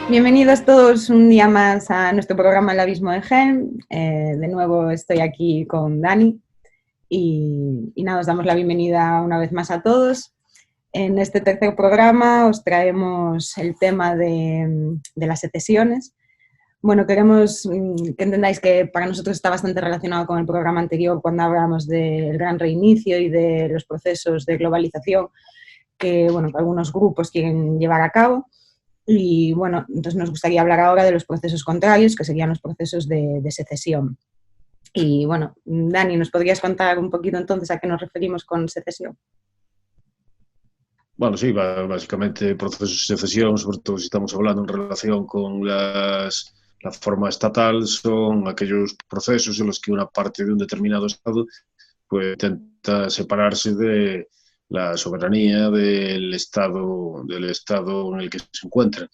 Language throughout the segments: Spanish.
Bienvenidos todos un día más a nuestro programa El Abismo de Gen. De nuevo estoy aquí con Dani y nada, os damos la bienvenida una vez más a todos. En este tercer programa os traemos el tema de las secesiones. Bueno, queremos que entendáis que para nosotros está bastante relacionado con el programa anterior cuando hablamos del gran reinicio y de los procesos de globalización que, bueno, algunos grupos quieren llevar a cabo. Y bueno, entonces nos gustaría hablar ahora de los procesos contrarios, que serían los procesos de secesión. Y bueno, Dani, ¿nos podrías contar un poquito entonces a qué nos referimos con secesión? Bueno, sí, básicamente procesos de secesión, sobre todo si estamos hablando en relación con la forma estatal, son aquellos procesos en los que una parte de un determinado Estado pues, intenta separarse de la soberanía del Estado en el que se encuentra.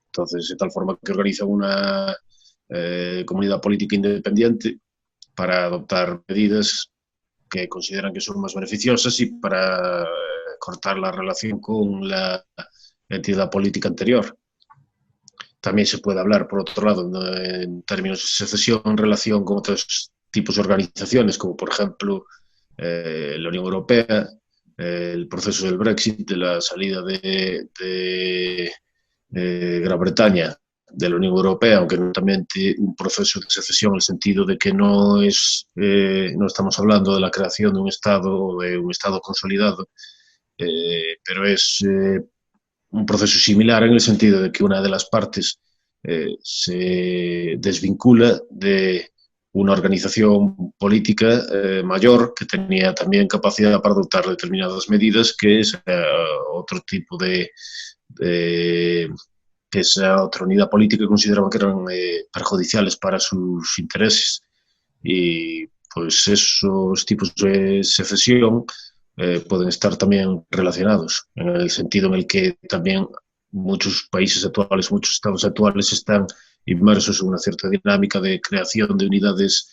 Entonces, de tal forma que organiza una comunidad política independiente para adoptar medidas que consideran que son más beneficiosas y para cortar la relación con la entidad política anterior. También se puede hablar, por otro lado, en términos de secesión en relación con otros tipos de organizaciones, como por ejemplo la Unión Europea, el proceso del Brexit, de la salida de Gran Bretaña de la Unión Europea, aunque no también un proceso de secesión en el sentido de que no estamos hablando de la creación de un Estado o de un Estado consolidado, pero es un proceso similar en el sentido de que una de las partes se desvincula de una organización política mayor que tenía también capacidad para adoptar determinadas medidas que es otro tipo de que esa otra unidad política consideraban que eran perjudiciales para sus intereses. Y pues esos tipos de secesión pueden estar también relacionados, en el sentido en el que también muchos países actuales, muchos estados actuales están inmersos en una cierta dinámica de creación de unidades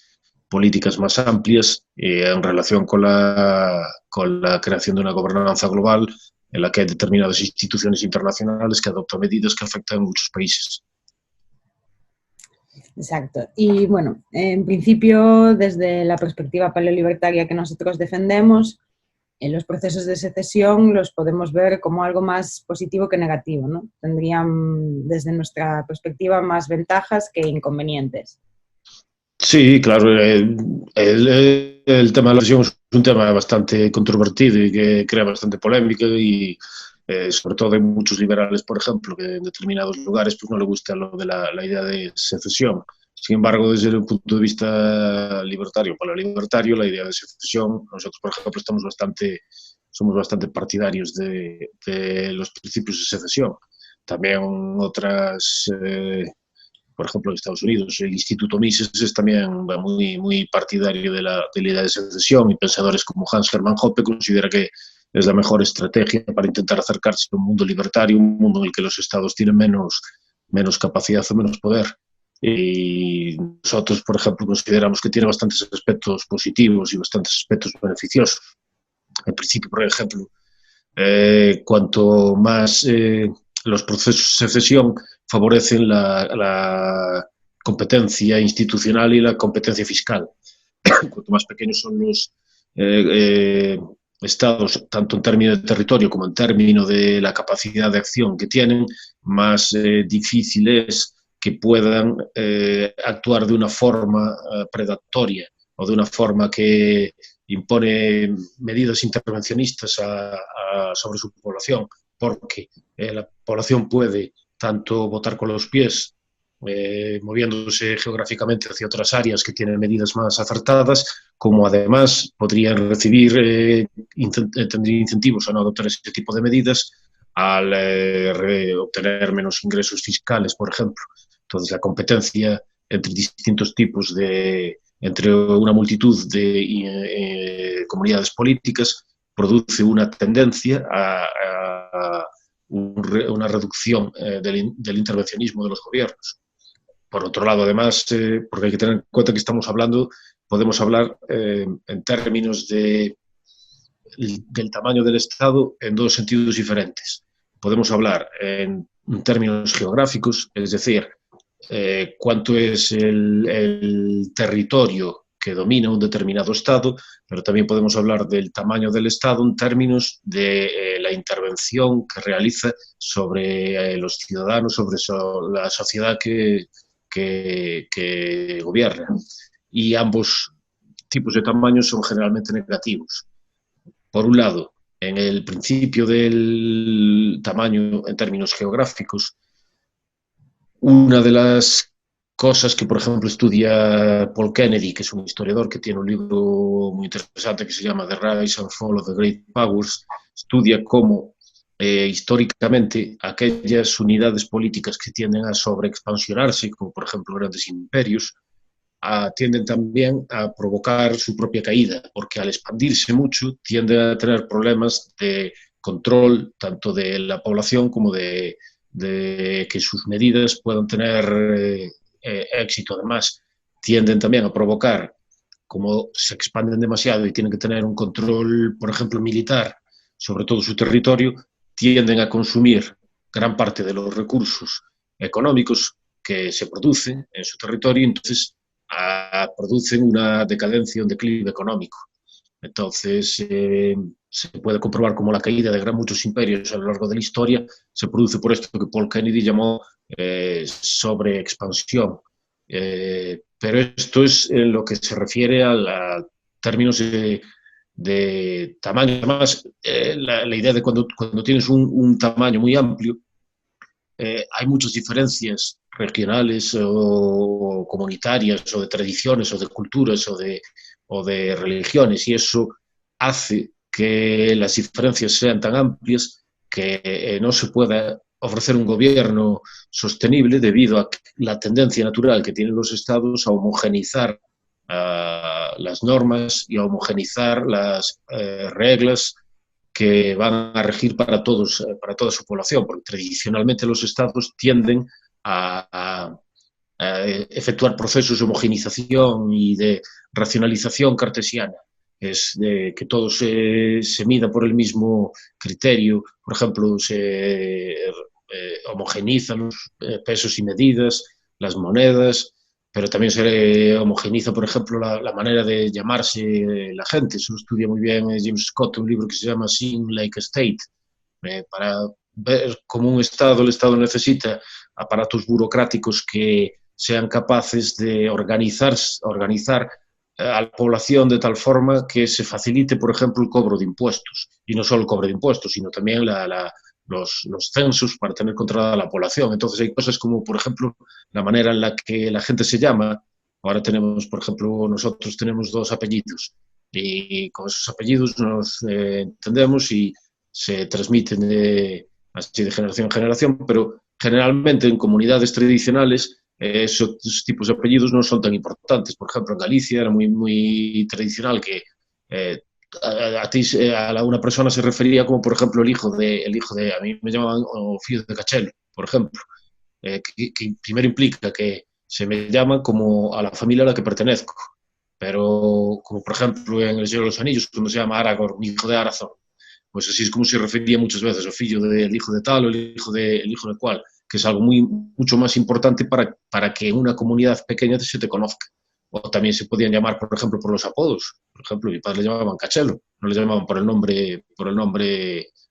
políticas más amplias en relación con la creación de una gobernanza global en la que hay determinadas instituciones internacionales que adoptan medidas que afectan a muchos países. Exacto. Y bueno, en principio, desde la perspectiva paleolibertaria que nosotros defendemos, los procesos de secesión los podemos ver como algo más positivo que negativo, ¿no? Tendrían, desde nuestra perspectiva, más ventajas que inconvenientes. Sí, claro, el tema de la secesión es un tema bastante controvertido y que crea bastante polémica y sobre todo hay muchos liberales, por ejemplo, que en determinados lugares pues no les gusta lo de la idea de secesión. Sin embargo, desde el punto de vista libertario, para el libertario, la idea de secesión, nosotros, por ejemplo, somos bastante partidarios de los principios de secesión. También otras... por ejemplo, en Estados Unidos, el Instituto Mises es también muy partidario de la idea de secesión y pensadores como Hans Hermann Hoppe considera que es la mejor estrategia para intentar acercarse a un mundo libertario, un mundo en el que los estados tienen menos capacidad o menos poder. Y nosotros, por ejemplo, consideramos que tiene bastantes aspectos positivos y bastantes aspectos beneficiosos. En principio, por ejemplo, cuanto más los procesos de secesión favorecen la competencia institucional y la competencia fiscal. Cuanto más pequeños son los estados, tanto en términos de territorio como en términos de la capacidad de acción que tienen, más difícil es que puedan actuar de una forma predatoria o de una forma que impone medidas intervencionistas sobre su población, porque la población puede tanto votar con los pies, moviéndose geográficamente hacia otras áreas que tienen medidas más acertadas, como además podrían recibir, tendrían incentivos a no adoptar ese tipo de medidas al obtener menos ingresos fiscales, por ejemplo. Entonces, la competencia entre distintos tipos entre una multitud de comunidades políticas produce una tendencia a una reducción del intervencionismo de los gobiernos. Por otro lado, además, porque hay que tener en cuenta que podemos hablar en términos del tamaño del Estado en dos sentidos diferentes. Podemos hablar en en términos geográficos, es decir, cuánto es el territorio que domina un determinado Estado, pero también podemos hablar del tamaño del Estado en términos de la intervención que realiza sobre los ciudadanos, sobre la sociedad que gobierna. Y ambos tipos de tamaños son generalmente negativos. Por un lado, en el principio del tamaño en términos geográficos, una de las cosas que, por ejemplo, estudia Paul Kennedy, que es un historiador que tiene un libro muy interesante que se llama The Rise and Fall of the Great Powers, estudia cómo históricamente aquellas unidades políticas que tienden a sobreexpansionarse, como por ejemplo grandes imperios, tienden también a provocar su propia caída, porque al expandirse mucho tienden a tener problemas de control tanto de la población como de que sus medidas puedan tener éxito. Además, tienden también a provocar, como se expanden demasiado y tienen que tener un control, por ejemplo, militar sobre todo su territorio, tienden a consumir gran parte de los recursos económicos que se producen en su territorio, y entonces producen una decadencia, un declive económico. Entonces, se puede comprobar como la caída de muchos imperios a lo largo de la historia se produce por esto que Paul Kennedy llamó sobreexpansión. Pero esto es en lo que se refiere a términos de tamaño. Además, la idea de cuando tienes un tamaño muy amplio, hay muchas diferencias regionales o comunitarias o de tradiciones o de culturas o de religiones, y eso hace que las diferencias sean tan amplias que no se pueda ofrecer un gobierno sostenible debido a la tendencia natural que tienen los estados a homogeneizar las normas y a homogeneizar las reglas que van a regir para todos, para toda su población, porque tradicionalmente los estados tienden a efectuar procesos de homogenización y de racionalización cartesiana, es de que todo se mida por el mismo criterio. Por ejemplo, se homogenizan los pesos y medidas, las monedas, pero también se homogeniza, por ejemplo, la manera de llamarse la gente. Eso estudia muy bien James Scott, un libro que se llama Sing Like a State, para ver cómo el Estado necesita aparatos burocráticos que sean capaces de organizar a la población de tal forma que se facilite, por ejemplo, el cobro de impuestos. Y no solo el cobro de impuestos, sino también los censos para tener controlada la población. Entonces hay cosas como, por ejemplo, la manera en la que la gente se llama. Ahora tenemos, por ejemplo, nosotros tenemos 2 apellidos y con esos apellidos nos entendemos y se transmiten así de generación en generación, pero generalmente en comunidades tradicionales esos tipos de apellidos no son tan importantes. Por ejemplo, en Galicia era muy, muy tradicional que a una persona se refería como, por ejemplo, el hijo de a mí me llamaban o filho de Cachelo, por ejemplo, que primero implica que se me llama como a la familia a la que pertenezco, pero como por ejemplo en El Señor de los Anillos, cuando se llama Aragorn, hijo de Arathorn, pues así es como se refería muchas veces al filho del hijo de tal o el hijo de cual, que es algo mucho más importante para que una comunidad pequeña se te conozca. O también se podían llamar, por ejemplo, por los apodos. Por ejemplo, mi padre le llamaban Cachelo, no le llamaban por el nombre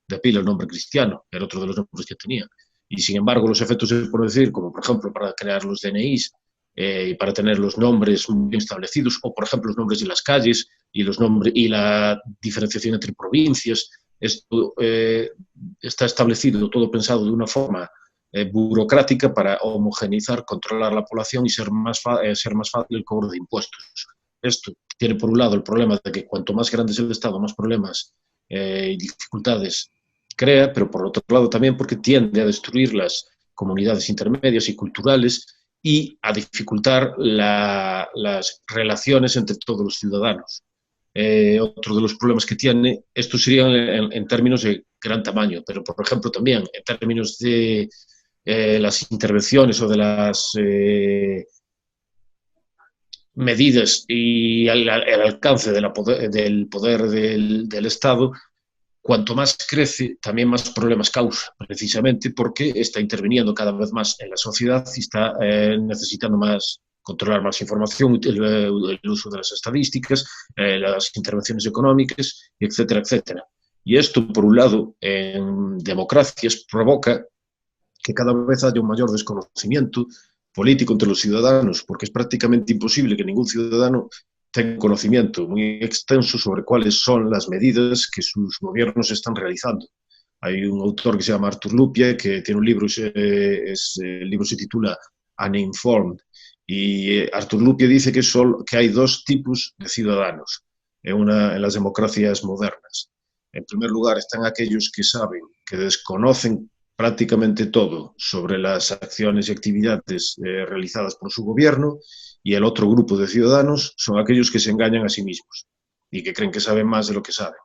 de pila, el nombre cristiano, era otro de los nombres que tenía. Y sin embargo, los efectos se pueden decir, como por ejemplo para crear los DNIs y para tener los nombres muy bien establecidos, o por ejemplo los nombres de las calles y la diferenciación entre provincias. Esto está establecido, todo pensado de una forma burocrática para homogeneizar, controlar la población y ser más fácil el cobro de impuestos. Esto tiene por un lado el problema de que cuanto más grande es el Estado, más problemas y dificultades crea, pero por otro lado también porque tiende a destruir las comunidades intermedias y culturales y a dificultar las relaciones entre todos los ciudadanos. Otro de los problemas que tiene, esto sería en términos de gran tamaño, pero por ejemplo también en términos de las intervenciones o de las medidas y el alcance del poder del Estado, cuanto más crece, también más problemas causa, precisamente porque está interviniendo cada vez más en la sociedad y está necesitando más controlar más información, el uso de las estadísticas, las intervenciones económicas, etcétera, etcétera. Y esto, por un lado, en democracias provoca que cada vez haya un mayor desconocimiento político entre los ciudadanos, porque es prácticamente imposible que ningún ciudadano tenga conocimiento muy extenso sobre cuáles son las medidas que sus gobiernos están realizando. Hay un autor que se llama Artur Lupia, que tiene un libro, el libro se titula Uninformed, y Artur Lupia dice que hay dos tipos de ciudadanos en las democracias modernas. En primer lugar están aquellos que saben, que desconocen prácticamente todo sobre las acciones y actividades realizadas por su gobierno, y el otro grupo de ciudadanos son aquellos que se engañan a sí mismos y que creen que saben más de lo que saben.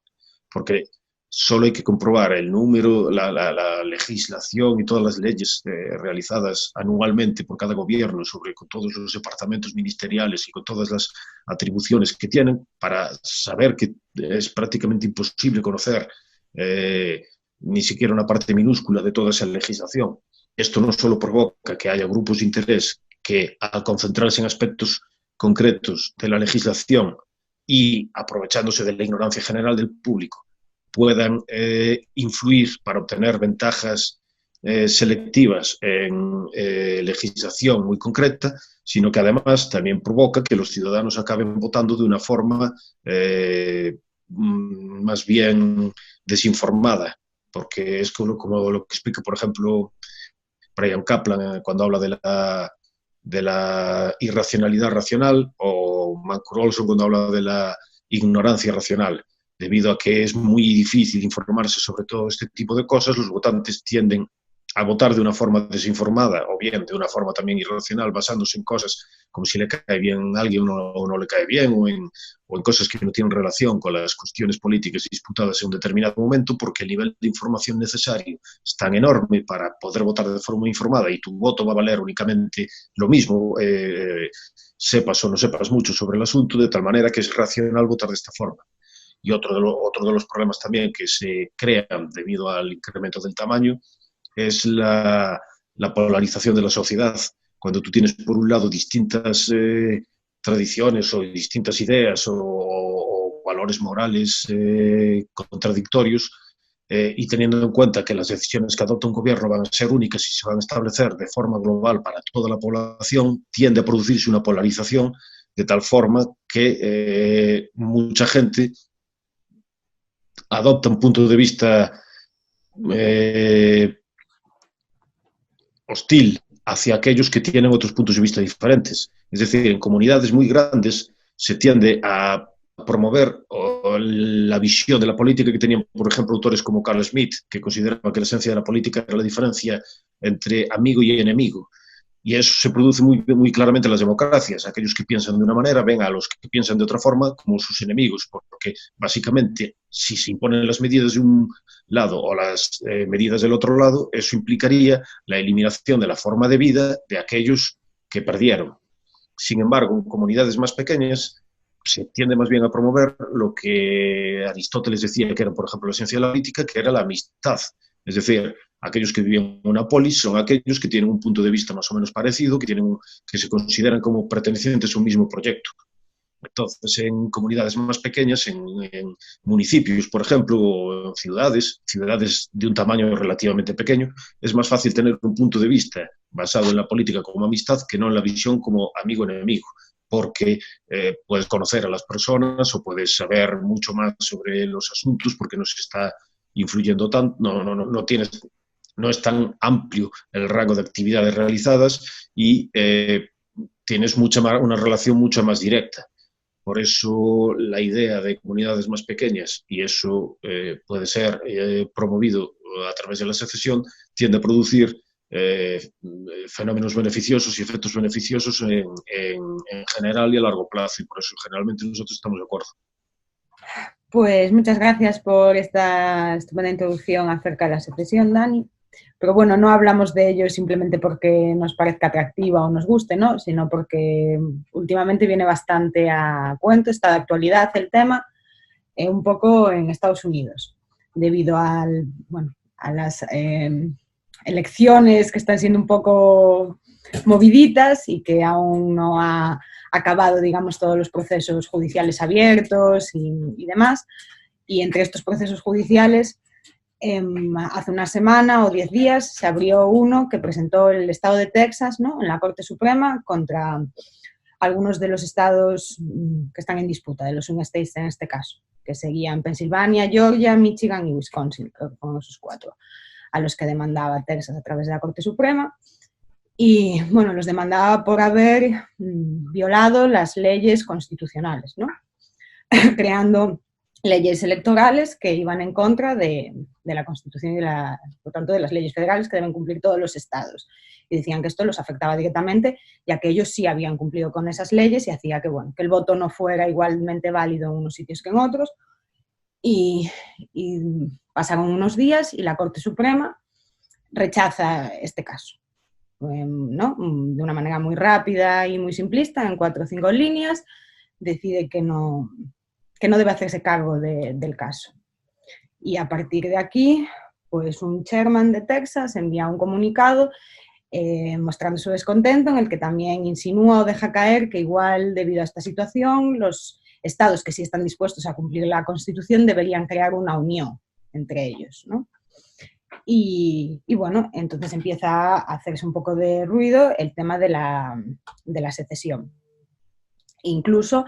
Porque solo hay que comprobar el número, la legislación y todas las leyes realizadas anualmente por cada gobierno con todos los departamentos ministeriales y con todas las atribuciones que tienen para saber que es prácticamente imposible conocer ni siquiera una parte minúscula de toda esa legislación. Esto no solo provoca que haya grupos de interés que, al concentrarse en aspectos concretos de la legislación y aprovechándose de la ignorancia general del público, puedan influir para obtener ventajas selectivas en legislación muy concreta, sino que además también provoca que los ciudadanos acaben votando de una forma más bien desinformada, porque es como lo que explica, por ejemplo, Brian Kaplan cuando habla de la irracionalidad racional, o Mancur Olson cuando habla de la ignorancia racional. Debido a que es muy difícil informarse sobre todo este tipo de cosas, los votantes tienden a votar de una forma desinformada o bien de una forma también irracional, basándose en cosas como si le cae bien a alguien o no le cae bien, o en cosas que no tienen relación con las cuestiones políticas disputadas en un determinado momento, porque el nivel de información necesario es tan enorme para poder votar de forma informada y tu voto va a valer únicamente lo mismo, sepas o no sepas mucho sobre el asunto, de tal manera que es racional votar de esta forma. Y otro de los problemas también que se crean debido al incremento del tamaño es la polarización de la sociedad. Cuando tú tienes, por un lado, distintas tradiciones o distintas ideas o valores morales contradictorios, y teniendo en cuenta que las decisiones que adopta un gobierno van a ser únicas y se van a establecer de forma global para toda la población, tiende a producirse una polarización de tal forma que mucha gente adopta un punto de vista hostil hacia aquellos que tienen otros puntos de vista diferentes. Es decir, en comunidades muy grandes se tiende a promover la visión de la política que tenían, por ejemplo, autores como Carl Schmitt, que consideraba que la esencia de la política era la diferencia entre amigo y enemigo. Y eso se produce muy claramente en las democracias. Aquellos que piensan de una manera ven a los que piensan de otra forma como sus enemigos, porque básicamente si se imponen las medidas de un lado o las medidas del otro lado, eso implicaría la eliminación de la forma de vida de aquellos que perdieron. Sin embargo, en comunidades más pequeñas se tiende más bien a promover lo que Aristóteles decía que era, por ejemplo, la esencia de la política, que era la amistad. Es decir, aquellos que viven en una polis son aquellos que tienen un punto de vista más o menos parecido, que se consideran como pertenecientes a un mismo proyecto. Entonces, en comunidades más pequeñas, en municipios, por ejemplo, o en ciudades de un tamaño relativamente pequeño, es más fácil tener un punto de vista basado en la política como amistad que no en la visión como amigo-enemigo, porque puedes conocer a las personas o puedes saber mucho más sobre los asuntos porque no se está influyendo tanto, no es tan amplio el rango de actividades realizadas y tienes una relación mucho más directa. Por eso la idea de comunidades más pequeñas, y eso puede ser promovido a través de la secesión, tiende a producir fenómenos beneficiosos y efectos beneficiosos en general y a largo plazo, y por eso generalmente nosotros estamos de acuerdo. Pues muchas gracias por esta estupenda introducción acerca de la secesión, Dani. Pero bueno, no hablamos de ello simplemente porque nos parezca atractiva o nos guste, ¿no? Sino porque últimamente viene bastante a cuento, está de actualidad el tema, un poco en Estados Unidos. debido a las elecciones que están siendo un poco moviditas y que aún no ha acabado, digamos, todos los procesos judiciales abiertos y demás. Y entre estos procesos judiciales, hace una semana o 10 días se abrió uno que presentó el estado de Texas, ¿no?, en la Corte Suprema contra algunos de los estados que están en disputa, de los swing states en este caso, que seguían Pensilvania, Georgia, Michigan y Wisconsin, creo que fueron esos 4 a los que demandaba Texas a través de la Corte Suprema. Y bueno, los demandaba por haber violado las leyes constitucionales, ¿no? Creando leyes electorales que iban en contra de la Constitución y, por tanto, de las leyes federales que deben cumplir todos los estados. Y decían que esto los afectaba directamente, ya que ellos sí habían cumplido con esas leyes y hacía que, bueno, que el voto no fuera igualmente válido en unos sitios que en otros. Y pasaron unos días y la Corte Suprema rechaza este caso, ¿no?, de una manera muy rápida y muy simplista, en 4 o 5 líneas, decide que no debe hacerse cargo del caso. Y a partir de aquí, pues un chairman de Texas envía un comunicado mostrando su descontento, en el que también insinúa o deja caer que igual, debido a esta situación, los estados que sí están dispuestos a cumplir la Constitución deberían crear una unión entre ellos, ¿no? Y bueno, entonces empieza a hacerse un poco de ruido el tema de la secesión. Incluso,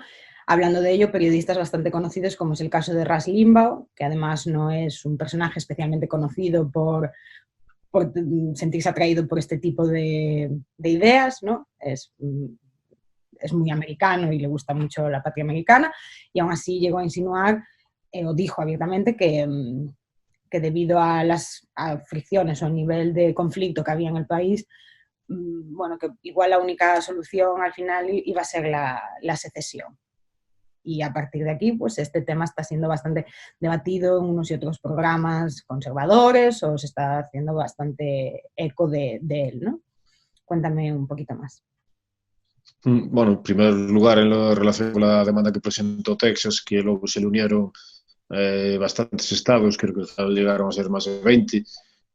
hablando de ello, periodistas bastante conocidos, como es el caso de Rush Limbaugh, que además no es un personaje especialmente conocido por sentirse atraído por este tipo de ideas, ¿no? Es muy americano y le gusta mucho la patria americana, y aún así llegó a insinuar, o dijo abiertamente, que debido a las fricciones o al nivel de conflicto que había en el país, bueno, que igual la única solución al final iba a ser la secesión. Y a partir de aquí, pues este tema está siendo bastante debatido en unos y otros programas conservadores, o se está haciendo bastante eco de él, ¿no? Cuéntame un poquito más. Bueno, en primer lugar, en relación con la demanda que presentó Texas, que luego se le unieron bastantes estados, creo que llegaron a ser más de 20,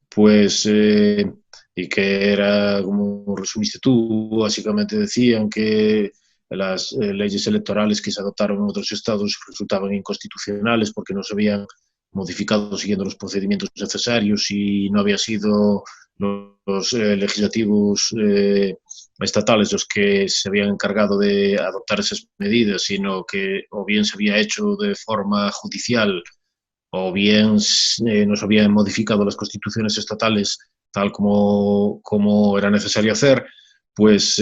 pues, y que era, como resumiste tú, básicamente decían que las leyes electorales que se adoptaron en otros estados resultaban inconstitucionales porque no se habían modificado siguiendo los procedimientos necesarios y no había sido los legislativos estatales los que se habían encargado de adoptar esas medidas, sino que o bien se había hecho de forma judicial o bien no se habían modificado las constituciones estatales tal como era necesario hacer, pues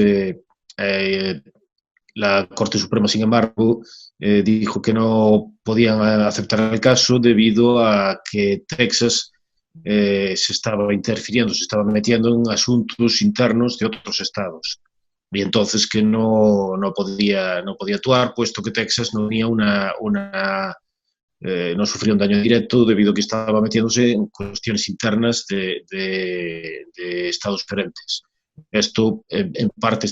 la Corte Suprema, sin embargo, dijo que no podían aceptar el caso debido a que Texas se estaba interfiriendo, se estaba metiendo en asuntos internos de otros estados. Y entonces que no podía actuar, puesto que Texas no tenía no sufría un daño directo debido a que estaba metiéndose en cuestiones internas de estados diferentes. Esto en parte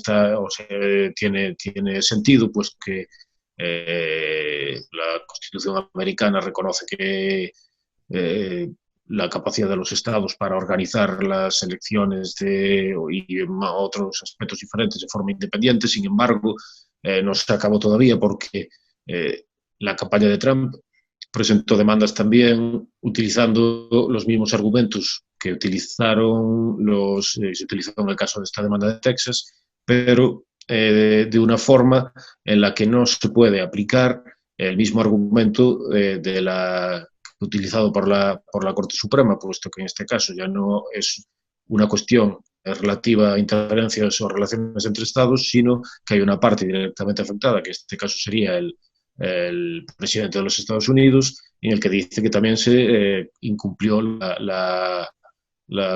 tiene sentido, pues que la Constitución americana reconoce que la capacidad de los estados para organizar las elecciones y otros aspectos diferentes de forma independiente. Sin embargo, no se acabó todavía porque la campaña de Trump presentó demandas también utilizando los mismos argumentos que se utilizaron en el caso de esta demanda de Texas, pero de una forma en la que no se puede aplicar el mismo argumento utilizado por la Corte Suprema, puesto que en este caso ya no es una cuestión relativa a interferencias o relaciones entre estados, sino que hay una parte directamente afectada, que en este caso sería el presidente de los Estados Unidos, en el que dice que también se incumplió la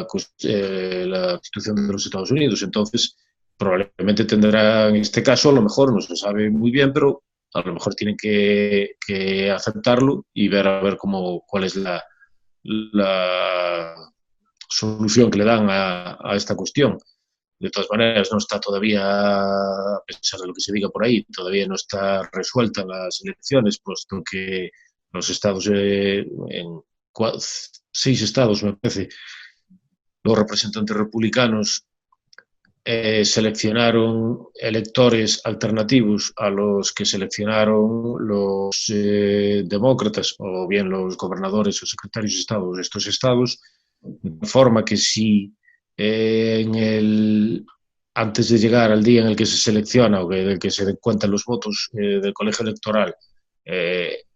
Constitución de los Estados Unidos. Entonces, probablemente tendrá, en este caso, a lo mejor, no se sabe muy bien, pero a lo mejor tienen que aceptarlo y ver a ver cuál es la solución que le dan a esta cuestión. De todas maneras, no está todavía, a pesar de lo que se diga por ahí, todavía no está resuelta las elecciones, puesto que los estados 6 estados, me parece, los representantes republicanos seleccionaron electores alternativos a los que seleccionaron los demócratas o bien los gobernadores o secretarios de Estado de estos estados, de forma que si antes de llegar al día en el que se selecciona o en el que se cuentan los votos del colegio electoral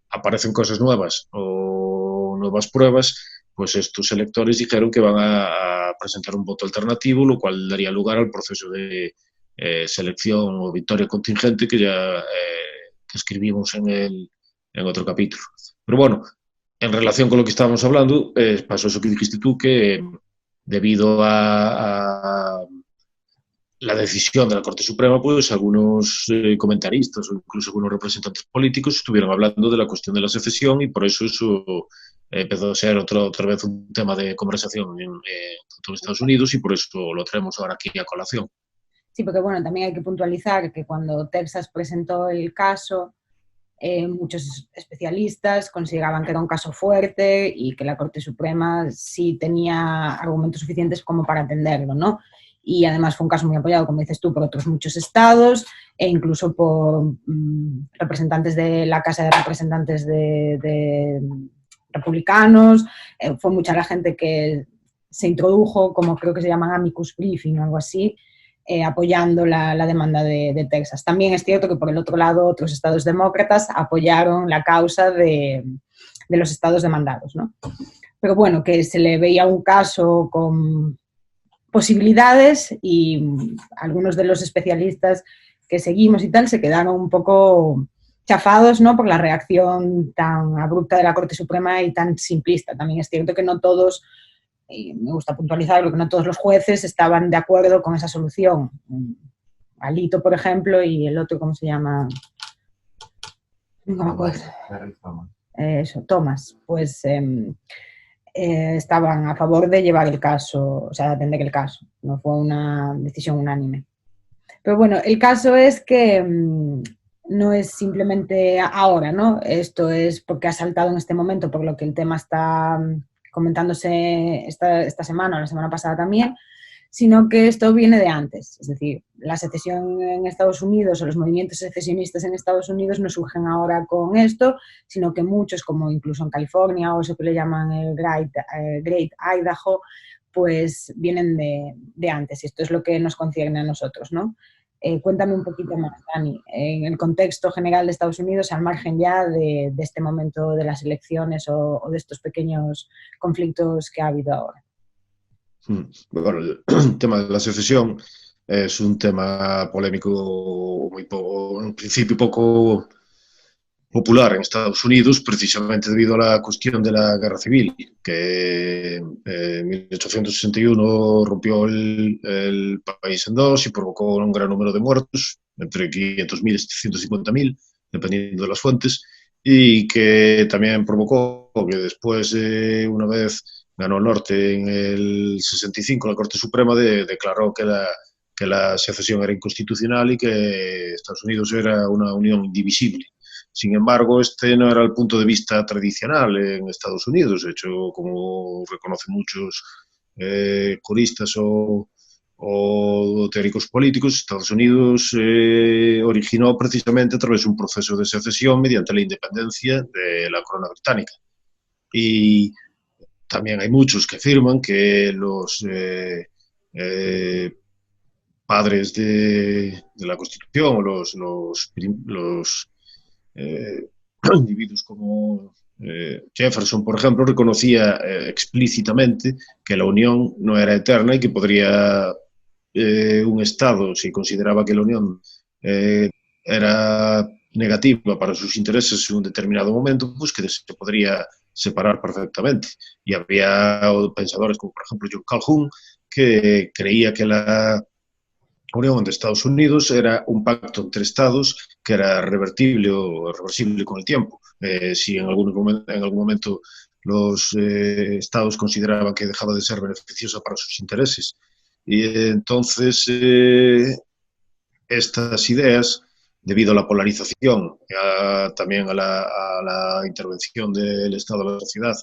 aparecen cosas nuevas o nuevas pruebas, pues estos electores dijeron que van a presentar un voto alternativo, lo cual daría lugar al proceso de selección o victoria contingente que ya que escribimos en otro capítulo. Pero bueno, en relación con lo que estábamos hablando, pasó eso que dijiste tú, que debido a la decisión de la Corte Suprema, pues algunos comentaristas o incluso algunos representantes políticos estuvieron hablando de la cuestión de la secesión y por eso empezó a ser otra vez un tema de conversación en todos Estados Unidos y por eso lo traemos ahora aquí a colación. Sí, porque bueno, también hay que puntualizar que cuando Texas presentó el caso, muchos especialistas consideraban que era un caso fuerte y que la Corte Suprema sí tenía argumentos suficientes como para atenderlo, ¿no? Y además fue un caso muy apoyado, como dices tú, por otros muchos estados e incluso por representantes de la Casa de Representantes de republicanos. Fue mucha la gente que se introdujo, como creo que se llaman amicus briefing o algo así, apoyando la demanda de Texas. También es cierto que por el otro lado otros estados demócratas apoyaron la causa de los estados demandados, ¿no? Pero bueno, que se le veía un caso con posibilidades y algunos de los especialistas que seguimos y tal se quedaron un poco chafados, ¿no?, por la reacción tan abrupta de la Corte Suprema y tan simplista. También es cierto que no todos, y me gusta puntualizarlo, que no todos los jueces estaban de acuerdo con esa solución. Alito, por ejemplo, y el otro, ¿cómo se llama? No me acuerdo. Eso, Thomas, pues estaban a favor de llevar el caso, o sea, de atender el caso. No fue una decisión unánime. Pero bueno, el caso es que no es simplemente ahora, ¿no? Esto es porque ha saltado en este momento, por lo que el tema está comentándose esta semana o la semana pasada también, sino que esto viene de antes. Es decir, la secesión en Estados Unidos o los movimientos secesionistas en Estados Unidos no surgen ahora con esto, sino que muchos, como incluso en California o eso que le llaman el Great Idaho, pues vienen de antes. Y esto es lo que nos concierne a nosotros, ¿no? Cuéntame un poquito más, Dani, en el contexto general de Estados Unidos, al margen ya de este momento de las elecciones o de estos pequeños conflictos que ha habido ahora. Bueno, el tema de la secesión es un tema polémico, en principio poco popular en Estados Unidos, precisamente debido a la cuestión de la guerra civil, que en 1861 rompió el país en dos y provocó un gran número de muertos, entre 500.000 y 750.000, dependiendo de las fuentes, y que también provocó que después, una vez ganó el norte en el 65, la Corte Suprema declaró que la secesión era inconstitucional y que Estados Unidos era una unión indivisible. Sin embargo, este no era el punto de vista tradicional en Estados Unidos. De hecho, como reconocen muchos juristas o teóricos políticos, Estados Unidos originó precisamente a través de un proceso de secesión mediante la independencia de la corona británica. Y también hay muchos que afirman que los padres de la Constitución o los individuos como Jefferson, por ejemplo, reconocía explícitamente que la unión no era eterna y que podría un Estado, si consideraba que la unión era negativa para sus intereses en un determinado momento, pues que se podría separar perfectamente. Y había pensadores como, por ejemplo, John Calhoun, que creía que la Unión de Estados Unidos era un pacto entre estados que era revertible o reversible con el tiempo. Si en algún momento los estados consideraban que dejaba de ser beneficiosa para sus intereses. Y entonces estas ideas, debido a la polarización, también a la intervención del Estado de la sociedad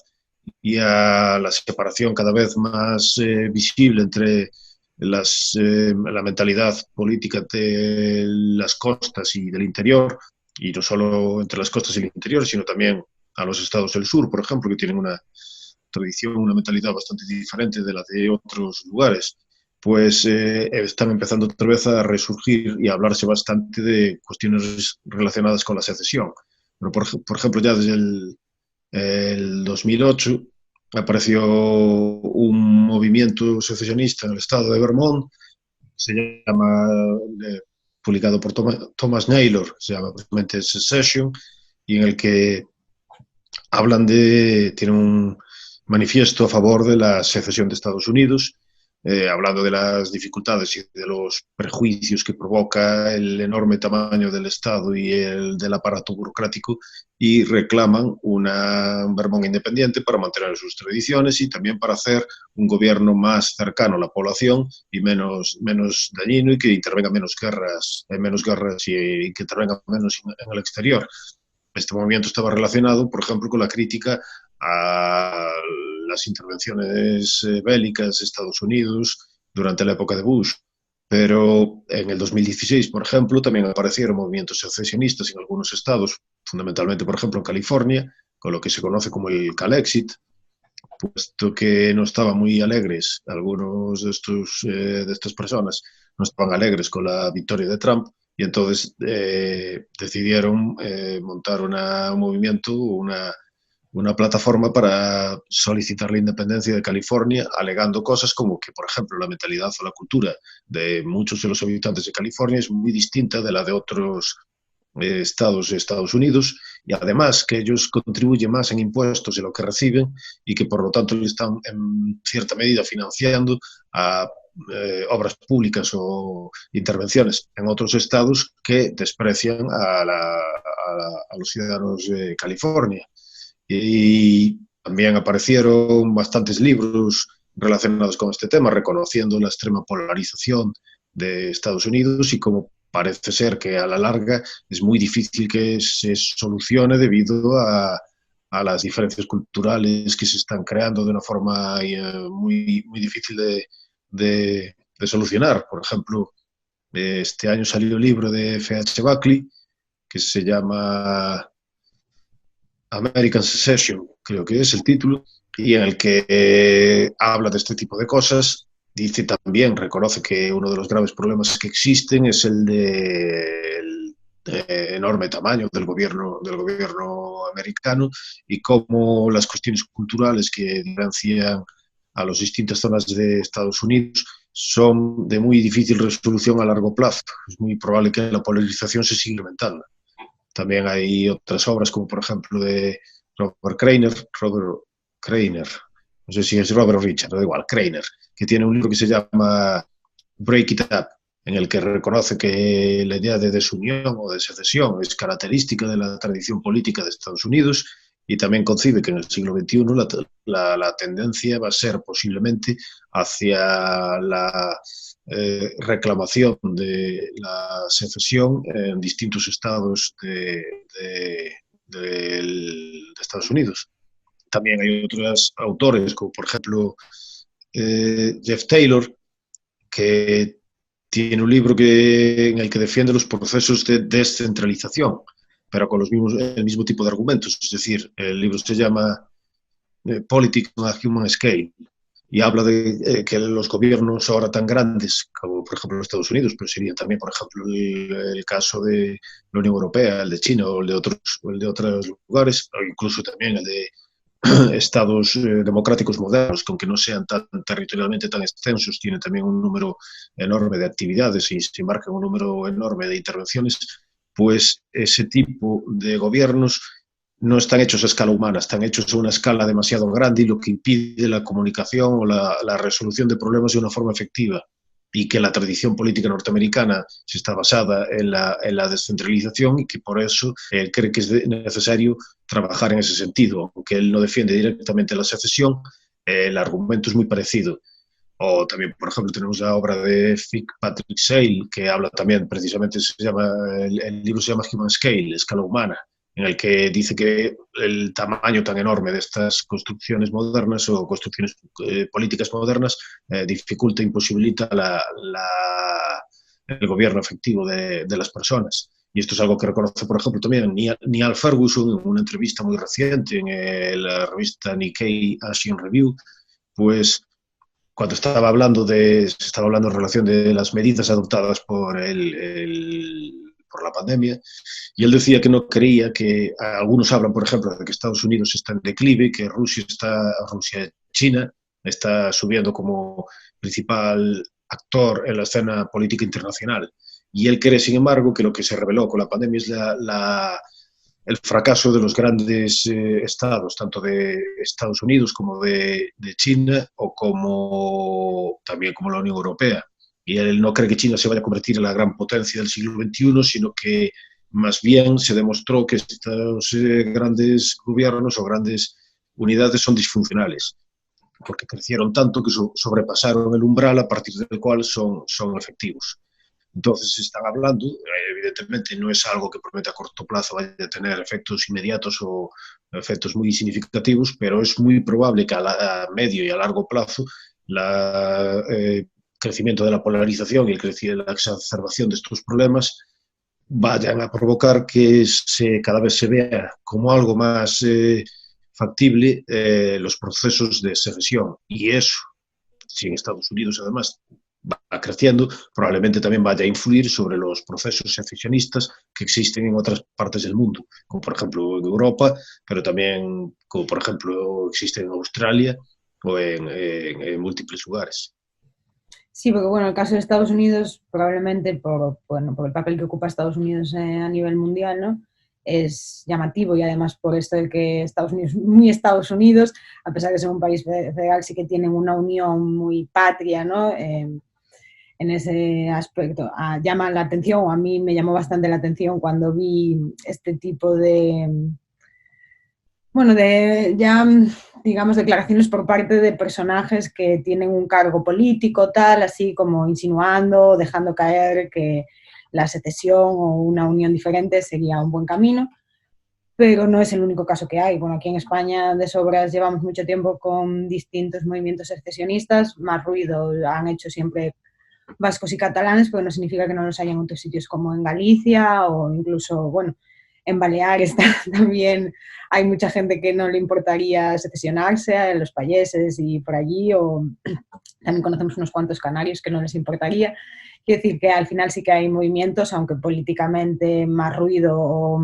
y a la separación cada vez más visible entre la mentalidad política de las costas y del interior, y no solo entre las costas y el interior, sino también a los estados del sur, por ejemplo, que tienen una tradición, una mentalidad bastante diferente de la de otros lugares, pues están empezando otra vez a resurgir y a hablarse bastante de cuestiones relacionadas con la secesión. Pero por ejemplo, ya desde el 2008 apareció un movimiento secesionista en el estado de Vermont, se llama, publicado por Thomas Naylor, se llama precisamente Secession, y en el que tiene un manifiesto a favor de la secesión de Estados Unidos, hablando de las dificultades y de los prejuicios que provoca el enorme tamaño del Estado y el del aparato burocrático, y reclaman un Vermont independiente para mantener sus tradiciones y también para hacer un gobierno más cercano a la población y menos dañino, y que intervenga menos guerras y que intervenga menos en el exterior. Este movimiento estaba relacionado, por ejemplo, con la crítica a las intervenciones bélicas de Estados Unidos durante la época de Bush. Pero en el 2016, por ejemplo, también aparecieron movimientos secesionistas en algunos estados, fundamentalmente, por ejemplo, en California, con lo que se conoce como el Calexit, puesto que no estaban muy alegres, algunos de estas personas no estaban alegres con la victoria de Trump, y entonces decidieron montar un movimiento, una plataforma para solicitar la independencia de California, alegando cosas como que, por ejemplo, la mentalidad o la cultura de muchos de los habitantes de California es muy distinta de la de otros estados de Estados Unidos, y además que ellos contribuyen más en impuestos de lo que reciben, y que por lo tanto le están en cierta medida financiando a obras públicas o intervenciones en otros estados que desprecian a los ciudadanos de California. Y también aparecieron bastantes libros relacionados con este tema, reconociendo la extrema polarización de Estados Unidos y cómo parece ser que a la larga es muy difícil que se solucione debido a las diferencias culturales que se están creando de una forma muy difícil de solucionar. Por ejemplo, este año salió el libro de F.H. Buckley que se llama American Secession, creo que es el título, y en el que habla de este tipo de cosas. Dice también, reconoce que uno de los graves problemas que existen es el del enorme tamaño del gobierno americano, y cómo las cuestiones culturales que diferencian a las distintas zonas de Estados Unidos son de muy difícil resolución a largo plazo. Es muy probable que la polarización se siga aumentando. También hay otras obras, como por ejemplo de Robert Krainer, no sé si es Robert o Richard, da igual, Krainer, que tiene un libro que se llama Break It Up, en el que reconoce que la idea de desunión o de secesión es característica de la tradición política de Estados Unidos, y también concibe que en el siglo XXI la tendencia va a ser posiblemente hacia la reclamación de la secesión en distintos estados de Estados Unidos. También hay otros autores, como por ejemplo Jeff Taylor, que tiene un libro en el que defiende los procesos de descentralización, pero con el mismo tipo de argumentos. Es decir, el libro se llama Politics on a Human Scale, y habla de que los gobiernos ahora tan grandes, como por ejemplo los Estados Unidos, pero sería también, por ejemplo, el caso de la Unión Europea, el de China o el de otros lugares, o incluso también el de estados democráticos modernos, que aunque no sean territorialmente tan extensos, tienen también un número enorme de actividades y se marcan un número enorme de intervenciones. Pues ese tipo de gobiernos no están hechos a escala humana, están hechos a una escala demasiado grande, y lo que impide la comunicación o la resolución de problemas de una forma efectiva, y que la tradición política norteamericana se está basada en la descentralización, y que por eso cree que es necesario trabajar en ese sentido. Aunque él no defiende directamente la secesión, el argumento es muy parecido. O también, por ejemplo, tenemos la obra de Patrick Sale, que habla también, precisamente, el libro se llama Human Scale, escala humana, en el que dice que el tamaño tan enorme de estas construcciones modernas o construcciones políticas modernas dificulta, imposibilita el gobierno efectivo de las personas. Y esto es algo que reconoce, por ejemplo, también Niall Ferguson en una entrevista muy reciente en la revista Nikkei Asian Review, pues cuando estaba hablando en relación de las medidas adoptadas por la pandemia, y él decía que no creía que, algunos hablan, por ejemplo, de que Estados Unidos está en declive, que China está subiendo como principal actor en la escena política internacional. Y él cree, sin embargo, que lo que se reveló con la pandemia es el fracaso de los grandes estados, tanto de Estados Unidos como de China, o también como la Unión Europea. Y él no cree que China se vaya a convertir en la gran potencia del siglo XXI, sino que más bien se demostró que estos grandes gobiernos o grandes unidades son disfuncionales, porque crecieron tanto que sobrepasaron el umbral a partir del cual son efectivos. Entonces están hablando, evidentemente no es algo que promete a corto plazo vaya a tener efectos inmediatos o efectos muy significativos, pero es muy probable que a medio y a largo plazo el crecimiento de la polarización y la exacerbación de estos problemas vayan a provocar que cada vez se vea como algo más factible los procesos de secesión. Y eso, si en Estados Unidos además va creciendo, probablemente también vaya a influir sobre los procesos secesionistas que existen en otras partes del mundo, como por ejemplo en Europa, pero también como por ejemplo existen en Australia o en múltiples lugares. Sí, porque bueno, el caso de Estados Unidos, probablemente por el papel que ocupa Estados Unidos a nivel mundial, ¿no? Es llamativo, y además por esto de que Estados Unidos, muy Estados Unidos, a pesar de ser un país federal, sí que tienen una unión muy patria, ¿no? En ese aspecto. Llama la atención, o a mí me llamó bastante la atención cuando vi este tipo de, bueno, de ya, digamos, declaraciones por parte de personajes que tienen un cargo político, tal, así como insinuando, dejando caer que la secesión o una unión diferente sería un buen camino, pero no es el único caso que hay. Bueno, aquí en España de sobras llevamos mucho tiempo con distintos movimientos secesionistas, más ruido han hecho siempre vascos y catalanes, pero no significa que no los haya en otros sitios como en Galicia o incluso, bueno, en Baleares también hay mucha gente que no le importaría secesionarse, en los payeses y por allí, o también conocemos unos cuantos canarios que no les importaría. Quiero decir que al final sí que hay movimientos, aunque políticamente más ruido o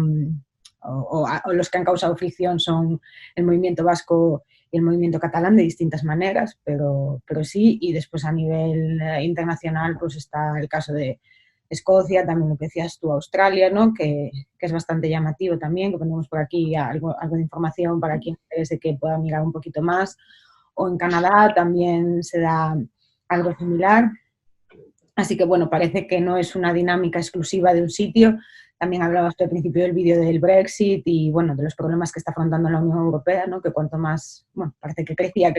los que han causado fricción son el movimiento vasco y el movimiento catalán de distintas maneras, pero sí, y después a nivel internacional pues está el caso de Escocia, también lo que decías tú, Australia, ¿no? Que es bastante llamativo también, que ponemos por aquí algo de información para quien interese que pueda mirar un poquito más, o en Canadá también se da algo similar. Así que bueno, parece que no es una dinámica exclusiva de un sitio. También hablabas tú al principio del vídeo del Brexit y bueno, de los problemas que está afrontando la Unión Europea, ¿no? Que cuanto más, bueno, parece que crecía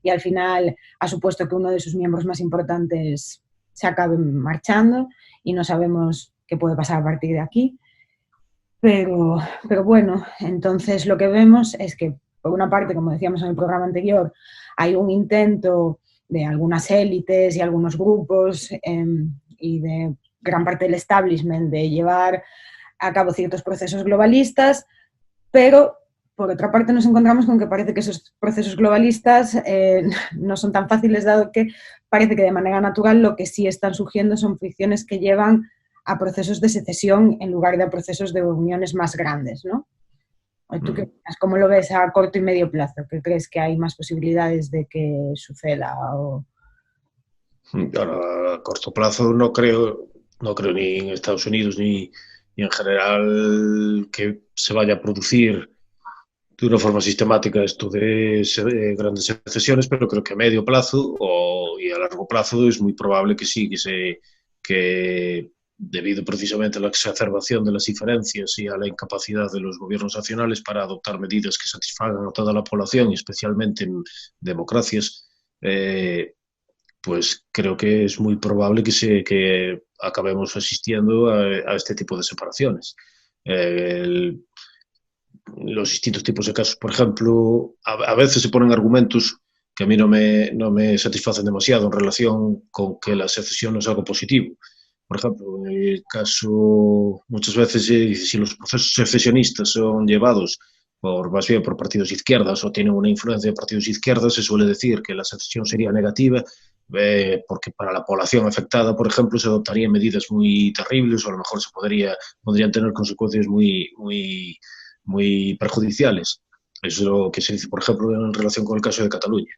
y al final ha supuesto que uno de sus miembros más importantes se acabe marchando y no sabemos qué puede pasar a partir de aquí. Pero bueno, entonces lo que vemos es que, por una parte, como decíamos en el programa anterior, hay un intento de algunas élites y algunos grupos y de gran parte del establishment de llevar a cabo ciertos procesos globalistas, pero por otra parte nos encontramos con que parece que esos procesos globalistas no son tan fáciles, dado que parece que de manera natural lo que sí están surgiendo son fricciones que llevan a procesos de secesión en lugar de a procesos de uniones más grandes, ¿no? ¿Tú qué opinas? ¿Cómo lo ves a corto y medio plazo? ¿Qué crees que hay más posibilidades de que suceda? A corto plazo no creo ni en Estados Unidos ni en general que se vaya a producir de una forma sistemática esto de grandes excesiones, pero creo que a medio plazo y a largo plazo es muy probable que sí, que debido precisamente a la exacerbación de las diferencias y a la incapacidad de los gobiernos nacionales para adoptar medidas que satisfagan a toda la población, y especialmente en democracias, pues creo que es muy probable que acabemos asistiendo a este tipo de separaciones. los distintos tipos de casos. Por ejemplo, a veces se ponen argumentos que a mí no me satisfacen demasiado en relación con que la secesión no es algo positivo. Por ejemplo, en el caso, muchas veces se dice si los procesos secesionistas son llevados más bien por partidos de izquierdas o tienen una influencia de partidos de izquierdas, se suele decir que la secesión sería negativa porque para la población afectada, por ejemplo, se adoptarían medidas muy terribles o a lo mejor podrían tener consecuencias muy perjudiciales. Eso es lo que se dice, por ejemplo, en relación con el caso de Cataluña.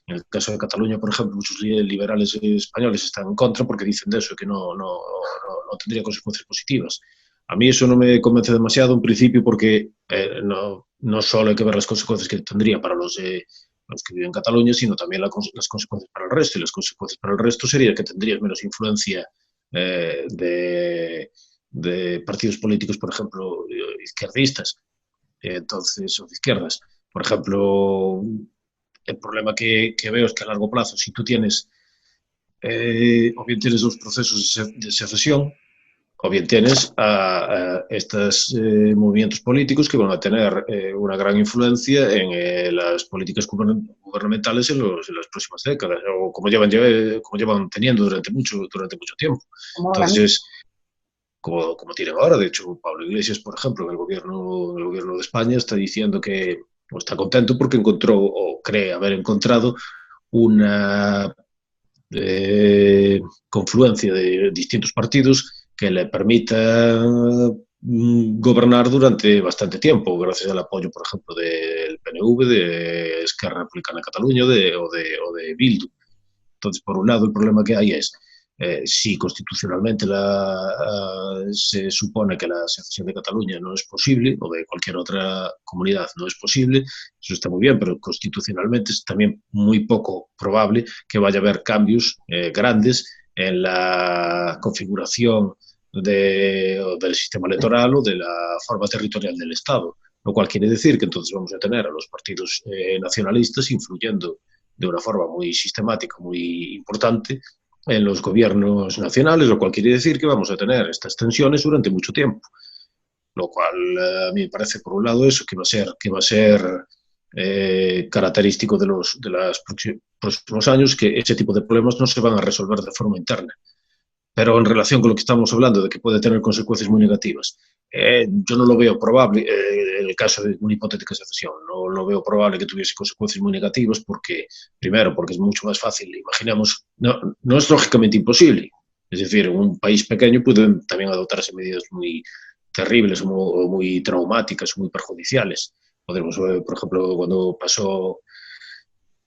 En el caso de Cataluña, por ejemplo, muchos liberales españoles están en contra porque dicen de eso, que no tendría consecuencias positivas. A mí eso no me convence demasiado en principio porque no solo hay que ver las consecuencias que tendría para los que viven en Cataluña, sino también las consecuencias para el resto. Y las consecuencias para el resto sería que tendrías menos influencia de partidos políticos, por ejemplo, izquierdistas, entonces, o de izquierdas. Por ejemplo, el problema que veo es que a largo plazo, si tú tienes, o bien tienes dos procesos de secesión, o bien tienes a estos movimientos políticos que van a tener una gran influencia en las políticas gubernamentales en las próximas décadas, o como llevan teniendo durante mucho tiempo. Entonces, como tienen ahora, de hecho, Pablo Iglesias, por ejemplo, en el gobierno de España, está diciendo que está contento porque encontró, o cree haber encontrado, una confluencia de distintos partidos que le permita gobernar durante bastante tiempo, gracias al apoyo, por ejemplo, del PNV, de Esquerra Republicana de Cataluña o de Bildu. Entonces, por un lado, el problema que hay es si constitucionalmente se supone que la secesión de Cataluña no es posible, o de cualquier otra comunidad no es posible, eso está muy bien, pero constitucionalmente es también muy poco probable que vaya a haber cambios grandes en la configuración del sistema electoral o de la forma territorial del Estado, lo cual quiere decir que entonces vamos a tener a los partidos nacionalistas influyendo de una forma muy sistemática, muy importante en los gobiernos nacionales, lo cual quiere decir que vamos a tener estas tensiones durante mucho tiempo. Lo cual a mí me parece, por un lado, eso que va a ser característico de los próximos años, que ese tipo de problemas no se van a resolver de forma interna. Pero en relación con lo que estamos hablando, de que puede tener consecuencias muy negativas, yo no lo veo probable, en el caso de una hipotética secesión, no lo veo probable que tuviese consecuencias muy negativas porque, primero, porque es mucho más fácil, imaginemos, no es lógicamente imposible, es decir, en un país pequeño pueden también adoptarse medidas muy terribles o muy traumáticas o muy perjudiciales. Podemos ver, por ejemplo, cuando pasó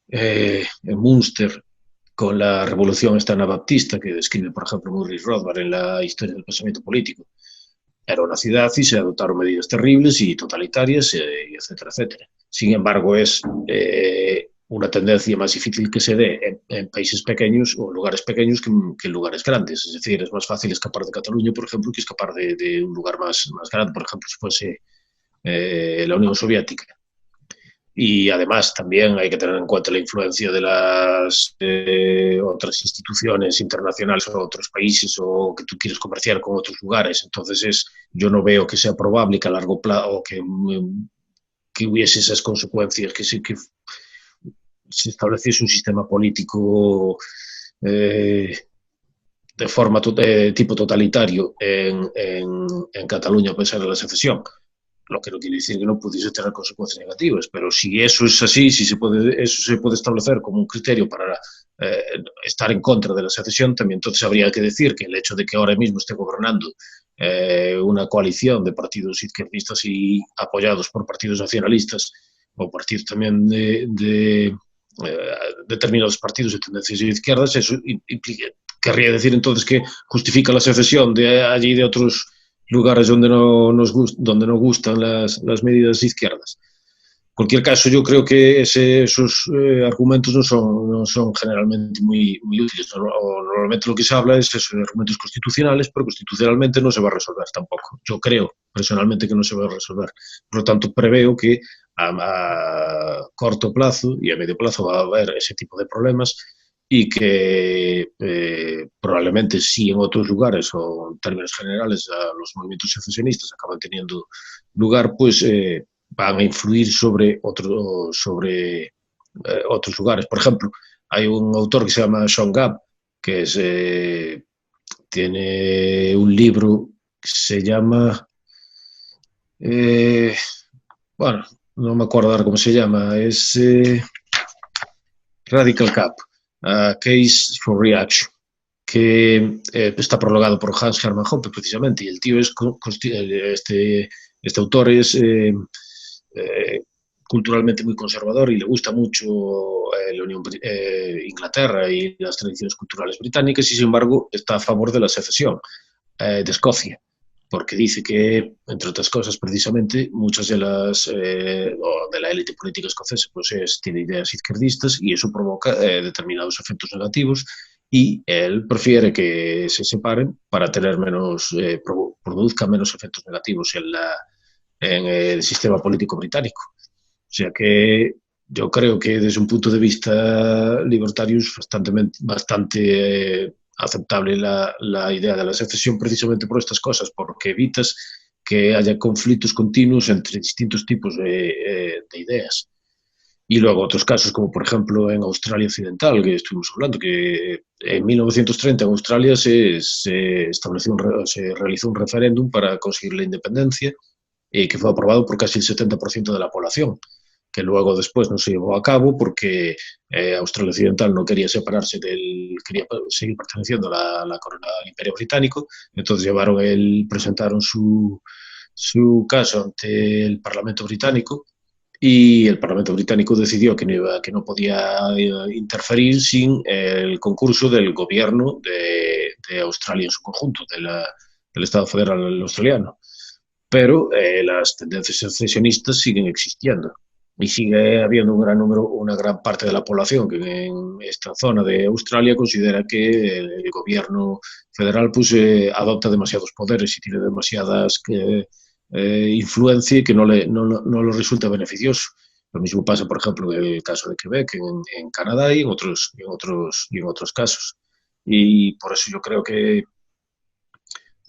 en Münster, con la revolución esta anabaptista que describe, por ejemplo, Murray Rothbard en la historia del pensamiento político. Era una ciudad y se adoptaron medidas terribles y totalitarias, etcétera, etcétera. Sin embargo, es una tendencia más difícil que se dé en países pequeños o en lugares pequeños que en lugares grandes. Es decir, es más fácil escapar de Cataluña, por ejemplo, que escapar de un lugar más grande, por ejemplo, si fuese la Unión Soviética. Y además también hay que tener en cuenta la influencia de las otras instituciones internacionales o otros países o que tú quieres comerciar con otros lugares. Entonces yo no veo que sea probable que a largo plazo o que hubiese esas consecuencias, que se estableciese un sistema político de forma tipo totalitario en Cataluña a pesar de la secesión. Lo que no quiere decir que no pudiese tener consecuencias negativas, pero si eso es así, eso se puede establecer como un criterio para estar en contra de la secesión, también entonces habría que decir que el hecho de que ahora mismo esté gobernando una coalición de partidos izquierdistas y apoyados por partidos nacionalistas o partidos también de determinados partidos de tendencias de izquierdas, eso querría decir entonces que justifica la secesión de allí de otros lugares donde no gustan las medidas izquierdas. En cualquier caso, yo creo que esos argumentos no son generalmente muy útiles. Normalmente lo que se habla es de argumentos constitucionales, pero constitucionalmente no se va a resolver tampoco. Yo creo personalmente que no se va a resolver. Por lo tanto, preveo que a corto plazo y a medio plazo va a haber ese tipo de problemas y que probablemente sí en otros lugares o en términos generales los movimientos secesionistas acaban teniendo lugar, pues van a influir sobre otros lugares. Por ejemplo, hay un autor que se llama Sean Gabb, que tiene un libro que se llama, eh, bueno, no me acuerdo ahora cómo se llama, es Radical Cab, Case for Reaction, que está prologado por Hans Hermann Hoppe, precisamente, y el tío este autor es culturalmente muy conservador y le gusta mucho Inglaterra y las tradiciones culturales británicas, y sin embargo está a favor de la secesión de Escocia, porque dice que, entre otras cosas, precisamente, muchas de la élite política escocesa pues tiene ideas izquierdistas y eso provoca determinados efectos negativos, y él prefiere que se separen para tener produzca menos efectos negativos en el sistema político británico. O sea que yo creo que desde un punto de vista libertario es bastante aceptable la idea de la secesión, precisamente por estas cosas, porque evitas que haya conflictos continuos entre distintos tipos de ideas. Y luego otros casos, como por ejemplo en Australia Occidental, que estuvimos hablando, que en 1930 en Australia se realizó un referéndum para conseguir la independencia, que fue aprobado por casi el 70% de la población, que luego después no se llevó a cabo porque Australia Occidental no quería separarse quería seguir perteneciendo a la corona al Imperio Británico. Entonces presentaron su caso ante el Parlamento Británico, y el Parlamento Británico decidió que no podía interferir sin el concurso del gobierno de Australia en su conjunto, del Estado Federal Australiano. Pero las tendencias secesionistas siguen existiendo y sigue habiendo una gran parte de la población que en esta zona de Australia considera que el gobierno federal pues adopta demasiados poderes y tiene demasiadas influencia y que no le resulta beneficioso. Lo mismo pasa, por ejemplo, en el caso de Quebec, en Canadá y en otros casos. Y por eso yo creo que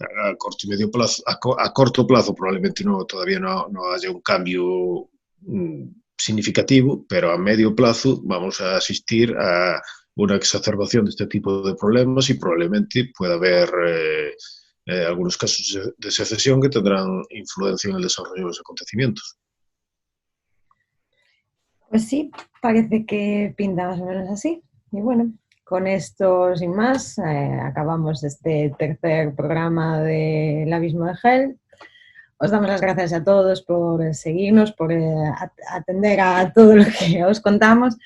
a corto y medio plazo, a corto plazo probablemente todavía no haya un cambio significativo, pero a medio plazo vamos a asistir a una exacerbación de este tipo de problemas y probablemente pueda haber algunos casos de secesión que tendrán influencia en el desarrollo de los acontecimientos. Pues sí, parece que pinta más o menos así. Y bueno, con esto, sin más, acabamos este tercer programa del Abismo de Hell. Os damos las gracias a todos por seguirnos, por atender a todo lo que os contamos.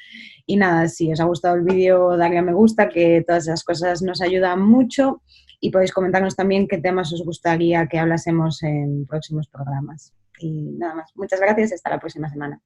Y nada, si os ha gustado el vídeo, darle a me gusta, que todas esas cosas nos ayudan mucho. Y podéis comentarnos también qué temas os gustaría que hablásemos en próximos programas. Y nada más, muchas gracias y hasta la próxima semana.